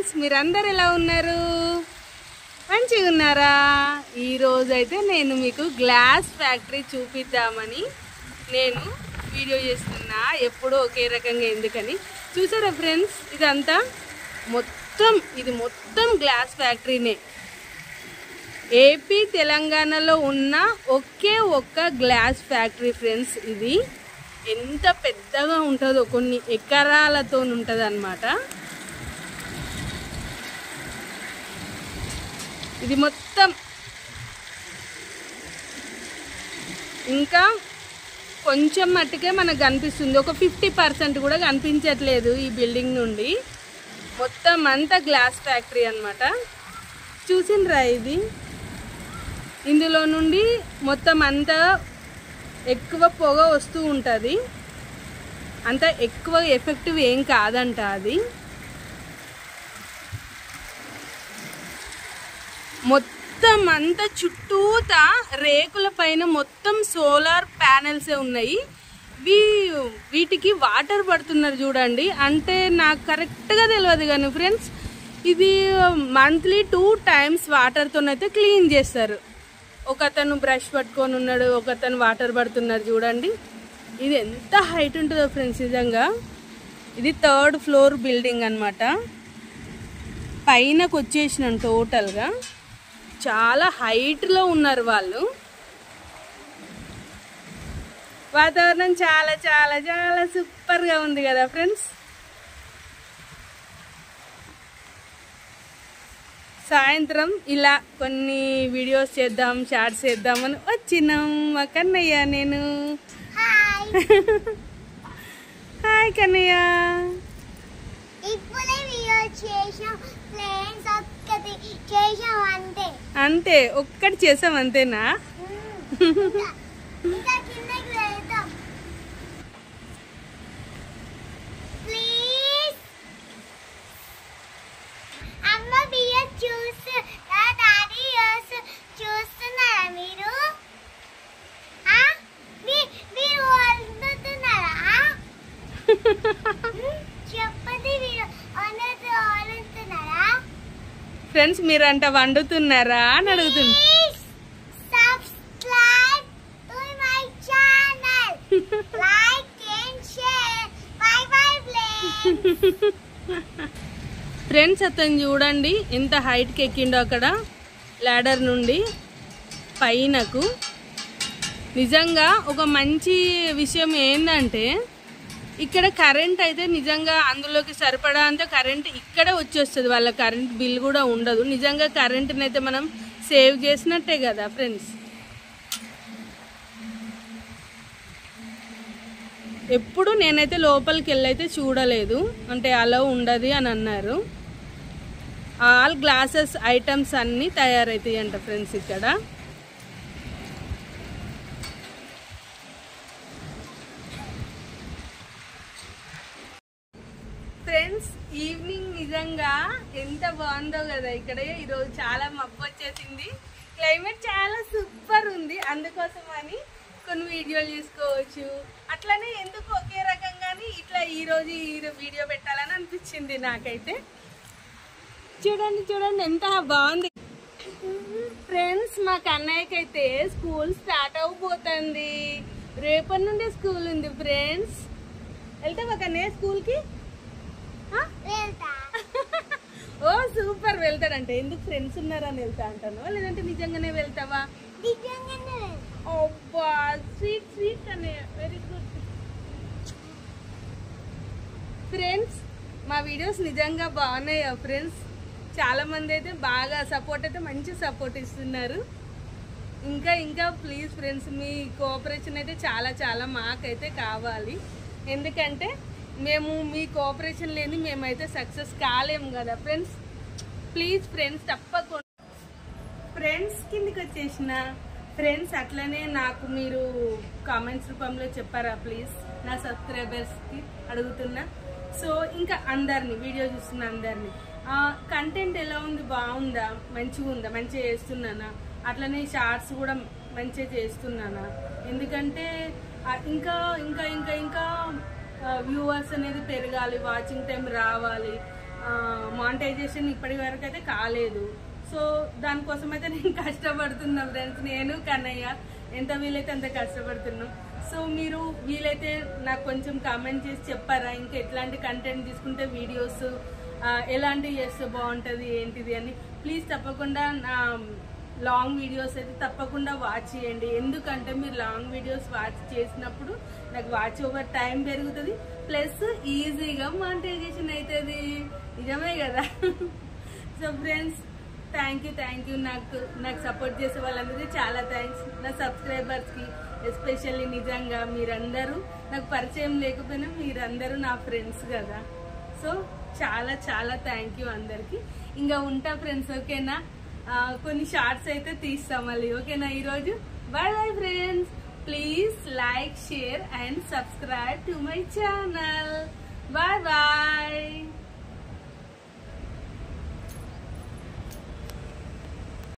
Friends, మీరందరూ ఎలా ఉన్నారు? మంచిగా ఉన్నారా? ఈరోజు అయితే నేను మీకు గ్లాస్ ఫ్యాక్టరీ చూపిద్దామని నేను వీడియో చేస్తున్నా. ఎప్పుడూ ఒకే రకంగా ఎందుకని చూసారా ఫ్రెండ్స్? ఇదంతా ఇది మొత్తం గ్లాస్ ఫ్యాక్టరీనే. ఏపీ తెలంగాణలో ఉన్న ఒకే ఒక్క గ్లాస్ ఫ్యాక్టరీ ఫ్రెండ్స్. ఇది ఎంత పెద్దగా ఉంటుందో, కొన్ని ఎకరాలతో ఉంటుంది అన్నమాట. ఇది మొత్తం ఇంకా కొంచెం మట్టుకే మనకు కనిపిస్తుంది. ఒక 50% కూడా కనిపించట్లేదు ఈ బిల్డింగ్ నుండి. మొత్తం అంతా గ్లాస్ ఫ్యాక్టరీ అన్నమాట. చూసిండ్రా? ఇది ఇందులో నుండి మొత్తం అంతా ఎక్కువ పొగ వస్తూ ఉంటుంది. అంత ఎక్కువ ఎఫెక్టివ్ ఏం కాదంట అది. మొత్తం అంతా చుట్టూతా రేకుల పైన మొత్తం సోలార్ ప్యానెల్సే ఉన్నాయి. వీటికి వాటర్ పడుతున్నారు చూడండి. అంటే నాకు కరెక్ట్గా తెలియదు కానీ ఫ్రెండ్స్, ఇది మంత్లీ 2 times వాటర్తోనైతే క్లీన్ చేస్తారు. ఒకతను బ్రష్ పట్టుకొని ఉన్నాడు, ఒకతను వాటర్ పడుతున్నారు చూడండి. ఇది ఎంత హైట్ ఉంటుందో ఫ్రెండ్స్ నిజంగా. ఇది 3rd floor బిల్డింగ్ అన్నమాట. పైనకు వచ్చేసినాం టోటల్గా. చాలా హైట్లో ఉన్నారు వాళ్ళు. వాతావరణం చాలా చాలా చాలా సూపర్గా ఉంది కదా ఫ్రెండ్స్. సాయంత్రం ఇలా కొన్ని వీడియోస్ చేద్దాం, షార్ట్స్ చేద్దామని వచ్చినాం. మా కన్నయ్య నేను. హాయ్ కన్నయ్య. అంతే, ఒక్కటి చేసాం అంతేనా? ఫ్రెండ్స్, మీరంట వండుతున్నారా అని అడుగుతున్నా. ఫ్రెండ్స్, అతను చూడండి ఎంత హైట్కి ఎక్కిండో అక్కడ ల్యాడర్ నుండి పైనకు. నిజంగా ఒక మంచి విషయం ఏంటంటే, ఇక్కడ కరెంట్ అయితే నిజంగా అందులోకి సరిపడా అంత కరెంట్ ఇక్కడే వచ్చేస్తుంది. వాళ్ళ కరెంట్ బిల్ కూడా ఉండదు. నిజంగా కరెంట్ని అయితే మనం సేవ్ చేసినట్టే కదా ఫ్రెండ్స్. ఎప్పుడు నేనైతే లోపలికి వెళ్ళైతే చూడలేదు, అంటే అలా ఉండదు అని అన్నారు. ఆల్ గ్లాసెస్ ఐటమ్స్ అన్నీ తయారవుతాయి అంట ఫ్రెండ్స్ ఇక్కడ. ఫ్రెండ్స్, ఈవినింగ్ నిజంగా ఎంత బాగుందో కదా ఇక్కడ. ఈరోజు చాలా మబ్బు వచ్చేసింది, క్లైమేట్ చాలా సూపర్ ఉంది. అందుకోసం అని కొన్ని వీడియోలు తీసుకోవచ్చు. అట్లనే ఎందుకు ఒకే రకంగానే ఇట్లా ఈరోజు వీడియో పెట్టాలని అనిపించింది నాకైతే. చూడండి చూడండి ఎంత బాగుంది ఫ్రెండ్స్. మా కన్నయ్యకి అయితే స్కూల్ స్టార్ట్ అవబోతుంది. రేపటి నుండి స్కూల్ ఉంది ఫ్రెండ్స్. వెళ్తావా కన్నయ్య స్కూల్కి? ఓ సూపర్, వెళ్తాడంటే. ఎందుకు ఫ్రెండ్స్ ఉన్నారని వెళ్తా అంటాను, లేదంటే నిజంగానే వెళ్తావా? అబ్బా, స్వీట్ స్వీట్ అనే, వెరీ గుడ్ ఫ్రెండ్స్. మా వీడియోస్ నిజంగా బాగున్నాయా ఫ్రెండ్స్? చాలా మంది అయితే బాగా సపోర్ట్ అయితే మంచి సపోర్ట్ ఇస్తున్నారు. ఇంకా ఇంకా ప్లీజ్ ఫ్రెండ్స్, మీ కోఆపరేషన్ అయితే చాలా చాలా మాకైతే కావాలి. ఎందుకంటే మేము మీ కోఆపరేషన్ లేని మేమైతే సక్సెస్ కాలేము కదా ఫ్రెండ్స్. ప్లీజ్ ఫ్రెండ్స్, తప్పకుండా ఫ్రెండ్స్ కిందికి వచ్చేసిన ఫ్రెండ్స్. అట్లనే నాకు మీరు కామెంట్స్ రూపంలో చెప్పారా ప్లీజ్? నా సబ్స్క్రైబర్స్కి అడుగుతున్నా. సో ఇంకా అందరినీ, వీడియో చూస్తున్న అందరినీ, కంటెంట్ ఎలా ఉంది? బాగుందా? మంచిగా ఉందా? మంచిగా చేస్తున్నానా? అట్లనే షార్ట్స్ కూడా మంచిగా చేస్తున్నానా? ఎందుకంటే ఇంకా ఇంకా ఇంకా ఇంకా వ్యూవర్స్ అనేది పెరగాలి, వాచింగ్ టైం రావాలి. మానిటైజేషన్ ఇప్పటి వరకు అయితే కాలేదు. సో దానికోసం అయితే నేను కష్టపడుతున్నా ఫ్రెండ్స్, నేను కన్నయ్య ఎంత వీలైతే అంత కష్టపడుతున్నాం. సో మీరు వీలైతే నాకు కొంచెం కామెంట్ చేసి చెప్పారా ఇంకా ఎట్లాంటి కంటెంట్ తీసుకుంటే వీడియోస్ ఎలాంటివి చేస్తే బాగుంటుంది ఏంటిది అని. ప్లీజ్ తప్పకుండా నా లాంగ్ వీడియోస్ అయితే తప్పకుండా వాచ్ చేయండి. ఎందుకంటే మీరు లాంగ్ వీడియోస్ వాచ్ చేసినప్పుడు నాకు వాచ్ ఓవర్ టైం పెరుగుతుంది, ప్లస్ ఈజీగా మానిటైజేషన్ అవుతుంది. నిజమే కదా. సో ఫ్రెండ్స్, థ్యాంక్ యూ నాకు సపోర్ట్ చేసే వాళ్ళందరికీ చాలా థ్యాంక్స్. నా సబ్స్క్రైబర్స్కి ఎస్పెషల్లీ నిజంగా మీరందరూ నాకు పరిచయం లేకపోయినా మీరందరూ నా ఫ్రెండ్స్ కదా. సో చాలా థ్యాంక్ యూ అందరికి. ఇంకా ఉంటా ఫ్రెండ్స్, ఓకేనా. కొన్ని షార్ట్స్ అయితే తీస్తాం మళ్ళీ, ఓకేనా. ఈరోజు bye friends. Please like, share and subscribe to my channel. Bye.